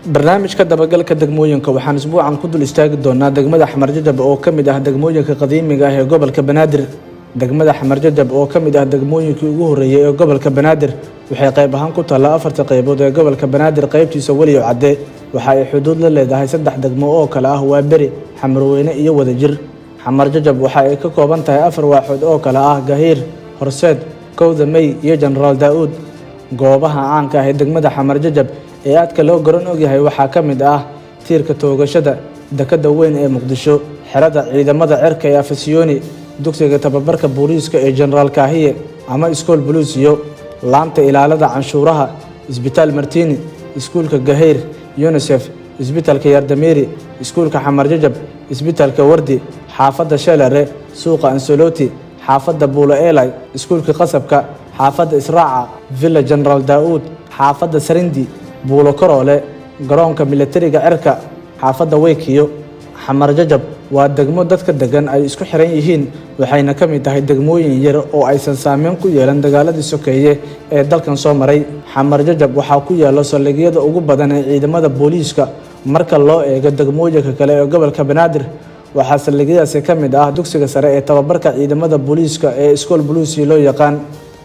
barnaamijka dabagalka degmooyinka waxaan isbuucan ku dul istaagi doonaa degmada Xamar Jajab oo kamid ah degmooyinka qadiimiga ah ee gobolka Banaadir. degmada Xamar Jajab oo kamid ah degmooyinkii ugu horeeyay ee gobolka Banaadir waxay qayb ahaan ku taala afarta qaybood ee gobolka Banaadir qaybtiisa wali oo cadde waxa ay xuduud la leedahay saddex degmo oo kala ah Waaberi, Xamarweyne iyo Wadajir. Xamar Jajab waxa ay ka kooban tahay afar waaxood oo kala ah Gahiir, Horseed, Kowda May iyo General Daawud. goobaha caanka ah ee degmada Xamar Jajab ee aadka loo garan og yahay waxaa ka mid ah tiirka toogashada, dekada weyn ee Muqdisho, xerada ciidamada cirka ee Afasiyooni, dugsiga tababarka booliiska ee General Kaahiye ama Iskool Booliisiyo, laanta ilaalada canshuuraha, Isbitaal Martini, Iskuulka Gahiir, UNICEF, Isbitaalka Yardameeri, Iskuulka Xamar Jajab, Isbitaalka Wardi, xaafadda Shalare, suuqa Ansaloti, xaafadda Buulo Eelay, Iskuulka Qasabka, xaafadda Israaca, Villa General Daawud, xaafadda Sarindi, Buulo Koroole, garoonka militariga cirka, xaafadda Weykiyo. Xamar Jajab waa degmo dadka degan ay isku xiran yihiin waxayna ka mid tahay degmooyin yar oo aysan saameyn ku yeelan dagaaladii sokeeye ee dalkan soo maray. Xamar Jajab waxaa ku yaala saldhigyada ugu badan ee ciidamada booliiska marka loo eego degmooyinka kale ee gobolka Banaadir. waxaa saldhigyadaasi ka mid ah dugsiga sare ee tababarka ciidamada booliiska ee Iskool Booliisiyo loo yaqaan.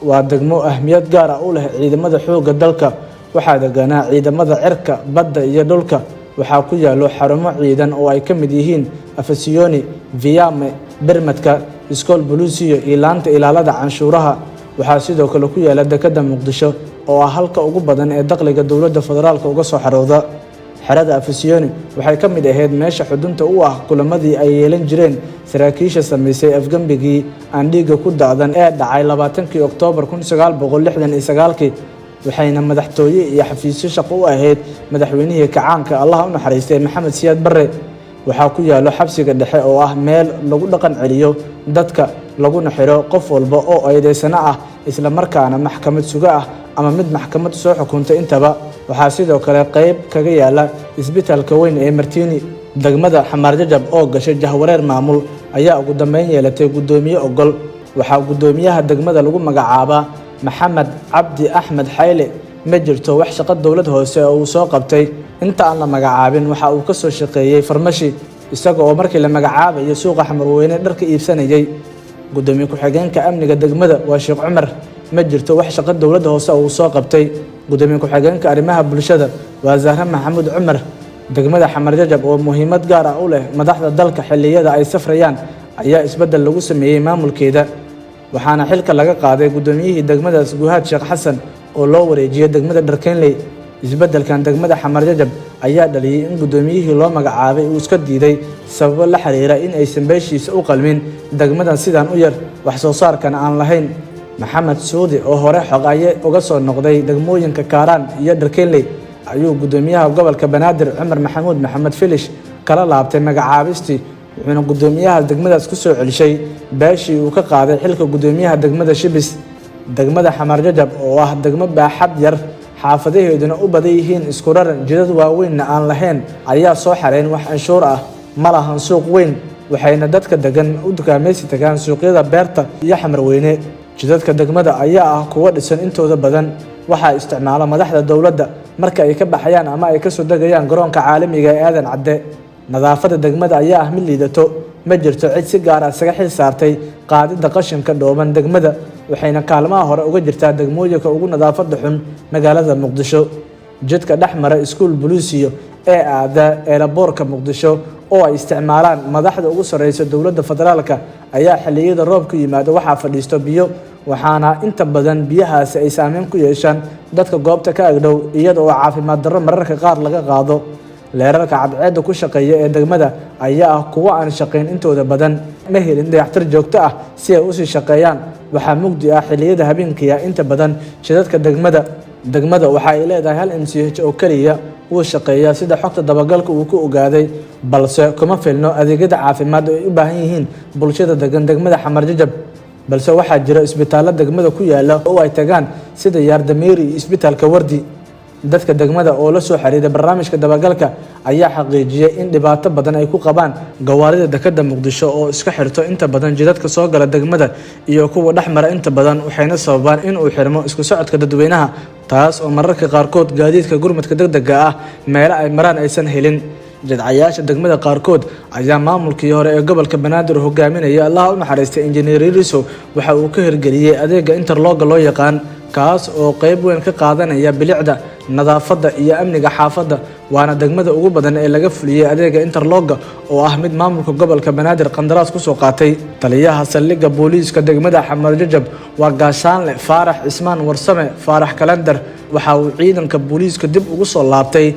waa degmo ahmiyad gaar ah u leh ciidamada xoogga dalka. waxaa deganaa ciidamada cirka, badda iyo dhulka. waxaa ku yaalo xarumo ciidan oo ay ka mid yihiin Afasiyooni, Viame, Bermadka, Iskool Booliisiyo iyo laanta ilaalada canshuuraha. waxaa sidoo kale ku yaala dekada Muqdisho oo ah halka ugu badan ee dakhliga dowladda federaalka uga soo xarooda. xerada Afasiyooni waxay ka mid ahayd meesha xudunta u ah kulamadii ay yeelan jireen saraakiisha sameysay afgambigii aan dhiiga ku daadan ee dhacay 20 Oktoobar 1969 waxayna madaxtooye iyo xafiisyo shaqo u ahayd madaxweynihii kacaanka Allah u naxariistay Maxamed Siyaad Barre. waxaa ku yaalo xabsiga dhexe oo ah meel lagu dhaqan celiyo dadka laguna xiro qof walba oo eedeysana ah isla markaana maxkamad suga ah ama mid maxkamad soo xukuntay intaba. waxaa sidoo kale qayb kaga yaala Isbitaalka weyn ee Martini. degmada Xamar Jajab oo gashay jahwareer maamul ayaa ugu dambeyn yeelatay gudoomiye ogol. waxaa gudoomiyaha degmada lagu magacaabaa Maxamed Cabdi Axmed Xayle. ma jirto wax shaqo dowlad hoose oo uu soo qabtay inta aan la magacaabin. waxa uu ka soo shaqeeyay farmashi isaga oo markii la magacaabayo suuqa Xamarweyne dharka iibsanayay. gudoomiye ku-xigeenka amniga degmada waa Sheekh Cumar. ma jirto wax shaqo dowlad hoose oo uu soo qabtay. gudoomiye ku-xigeenka arrimaha bulshada waa Zahra Maxamuud Cumar. degmada Xamar Jajab oo muhiimad gaar ah u leh madaxda dalka xilliyada ay safrayaan ayaa isbedel lagu sameeyay maamulkeeda. waxaana xilka laga qaaday gudoomiyihii degmadaas Guhaad Sheekh Xasan oo loo wareejiyay degmada Dharkeenley. isbedelkan degmada Xamar Jajab ayaa dhaliyay in gudoomiyihii loo magacaabay uu iska diiday sababo la xiriira in aysan beeshiisa u qalmin degmadan sidan u yar wax soo saarkan aan lahayn. Maxamed Suudi oo hore xogaye uga soo noqday degmooyinka Kaaraan iyo Dharkeenley ayuu gudoomiyaha gobolka Banaadir Cumar Maxamuud Maxamed Filish kala laabtay magacaabistii wuxuuna gudoomiyaha degmadaas ku soo celishay beeshii uu ka qaaday xilka gudoomiyaha degmada Shibis. degmada Xamar Jajab oo ah degmo baaxad yar xaafadaheeduna u badan yihiin isku raran jidad waaweyn aan lahayn ayaa soo xareen wax anshuur ah ma lahan suuq weyn waxayna dadka degan u dukaamaysi tagaan suuqyada beerta iyo Xamarweyne. jidadka degmada ayaa ah kuwa dhisan intooda badan waxaa isticmaala madaxda dowladda marka ay ka baxayaan ama ay ka soo degayaan garoonka caalamiga ee Aadan Cadde. nadaafadda degmada ayaa ah mid liidato. ma jirto cid si gaar ah isaga xil saartay qaadida qashinka dhooban degmada waxayna kaalmaha hore uga jirtaa degmooyinka ugu nadaafadda xun magaalada Muqdisho. jidka dhexmara Iskool Booliisiyo ee aada eelaboorka Muqdisho oo ay isticmaalaan madaxda ugu sareysa dowladda federaalka ayaa xilliyada roobku yimaado waxaa fadhiisto biyo waxaana inta badan biyahaasi ay saameyn ku yeeshaan dadka goobta ka agdhow iyada oo caafimaad darro mararka qaar laga qaado. leerarka cadceedda ku shaqeeya ee degmada ayaa ah kuwa aan shaqayn intooda badan ma helin dayactir joogto ah si ay u sii shaqeeyaan. waxaa mugdi ah xilliyada habeenkii inta badan jidadka degmada waxa ay leedahay hal MCH oo kaliya uu shaqeeya sida xogta dabagalka uu ku ogaaday balse kuma filno adeegyada caafimaad oo ay u baahan yihiin bulshada degan degmada Xamar Jajab. balse waxaa jira isbitaalada degmada ku yaala oo ay tagaan sida Yardameeri iyo Isbitaalka Wardi. dadka degmada oo la soo xiriiray barnaamijka dabagalka ayaa xaqiijiyay in dhibaato badan ay ku qabaan gawaarida dekedda Muqdisho oo iska xirto inta badan jidadka soo gala degmada iyo kuwa dhexmara inta badan waxayna sababaan in uu xirmo isku socodka dadweynaha taas oo mararka qaarkood gaadiidka gurmadka degdega ah meel ay maraan aysan helin. jidcayaasha degmada qaarkood ayaa maamulkii hore ee gobolka Banaadir hogaaminaya Allah u naxariistay Engineer Riso waxa uu ka hirgeliyay adeega interlog loo yaqaan kaas oo qayb weyn ka qaadanaya bilicda nadaafadda iyo amniga xaafadda waana degmada ugu badan ee laga fuliyay adeega interlog oo ah mid maamulka gobolka Banaadir qandaraas ku soo qaatay. taliyaha saldhigga booliiska degmada Xamar Jajab waa Gaashaanle Faarax Ismaan Warsame Faarax Kalendar waxa uu ciidanka booliiska dib ugu soo laabtay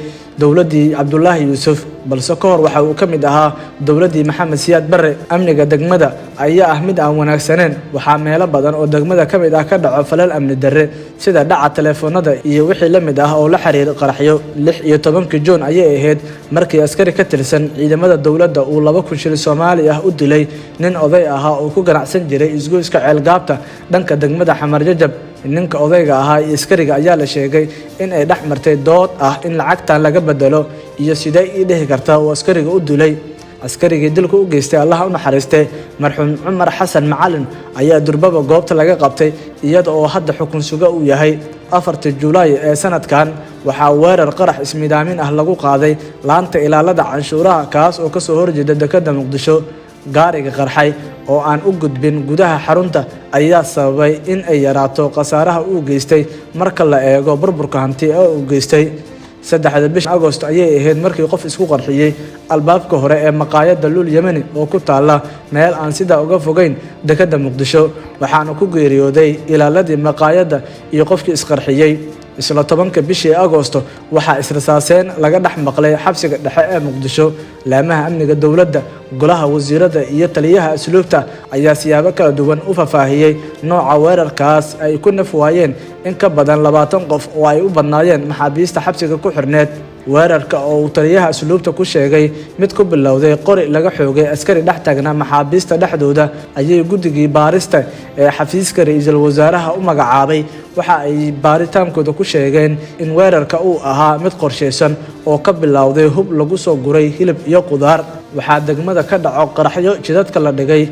dowladii Cabdullaahi Yuusuf balse ka hor waxa uu ka mid ahaa dowladii Maxamed Siyaad Barre. amniga degmada ayaa ah mid aan wanaagsaneyn waxaa meelo badan oo degmada ka mid ah ka dhaco falal amni darre sida dhaca telefoonada iyo wixii la mid ah oo la xiriir qaraxyo. 16 Juun ayay ahayd markii askari ka tirsan ciidamada dowladda uu 2,000 shilin Soomaali ah u dilay nin oday ahaa oo ku ganacsan jiray isgoyska ceelgaabta dhanka degmada Xamar Jajab. ninka odayga ahaa iyo askariga ayaa la sheegay in ay dhex martay dood ah in lacagtan laga bedelo iyo sidee ii dhihi kartaa oo askariga u dilay. askarigii dilka u geystay Allah u naxariistay marxuum Cumar Xasan Macalin ayaa durbaba goobta laga qabtay iyada oo hadda xukun suga uu yahay. 4 Juulaay ee sanadkan waxaa weerar qarax ismidaamin ah lagu qaaday laanta ilaalada canshuuraha kaas oo ka soo horjeeda dekedda Muqdisho. gaariga qarxay oo aan u gudbin gudaha xarunta ayaa sababay in ay yaraato khasaaraha uu geystay marka la eego burburka hanti ee uu geystay. 3 bisha Agoosto ayay ahayd markii qof isku qarxiyay albaabka hore ee maqaayadda Lul Yemeni oo ku taala meel aan sida uga fogeyn dekedda Muqdisho waxaana ku geeriyooday ilaaladii maqaayadda iyo qofkii isqarxiyay. isla 10 bishii Agoosto waxaa israsaaseen laga dhex maqlay xabsiga dhexe ee Muqdisho. laamaha amniga dowladda golaha wasiirada iyo taliyaha asluubta ayaa siyaabo kala duwan u faahfaahiyay nooca weerarkaas ay ku naf waayeen in ka badan 20 qof oo ay u badnaayeen maxaabiista xabsiga ku xirneed. weerarka oo uu taliyaha asluubta ku sheegay mid ku bilowday qori laga xoogay askari dhex taagna maxaabiista dhexdooda ayay guddigii baarista ee xafiiska ra'iisul wasaaraha u magacaabay waxa ay baaritaankooda ku sheegeen in weerarka uu ahaa mid qorsheysan oo ka bilowday hub lagu soo guray hilib iyo qudaar. waxaa degmada ka dhaco qaraxyo jidadka la dhigay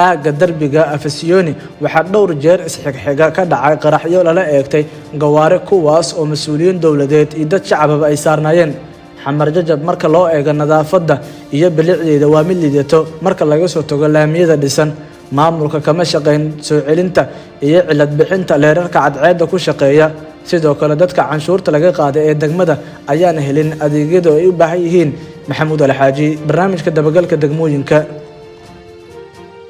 aaga darbiga Afasiyooni waxaa dhowr jeer isxigxiga ka dhacay qaraxyo lala eegtay gawaare kuwaas oo mas'uuliyiin dowladeed iyo dad shacab ay saarnaayeen. Xamar Jajab marka loo eego nadaafadda iyo bilicdeeda waa mid liidato marka laga soo tago laamiyada dhisan. maamulka kama shaqeyn soo celinta iyo cilad bixinta leerarka cadceedda ku shaqeeya. sidoo kale dadka canshuurta laga qaaday ee degmada ayaan helin adeegyada ay u baahan yihiin. Maxamuud Alxaaji, barnaamijka dabagalka degmooyinka.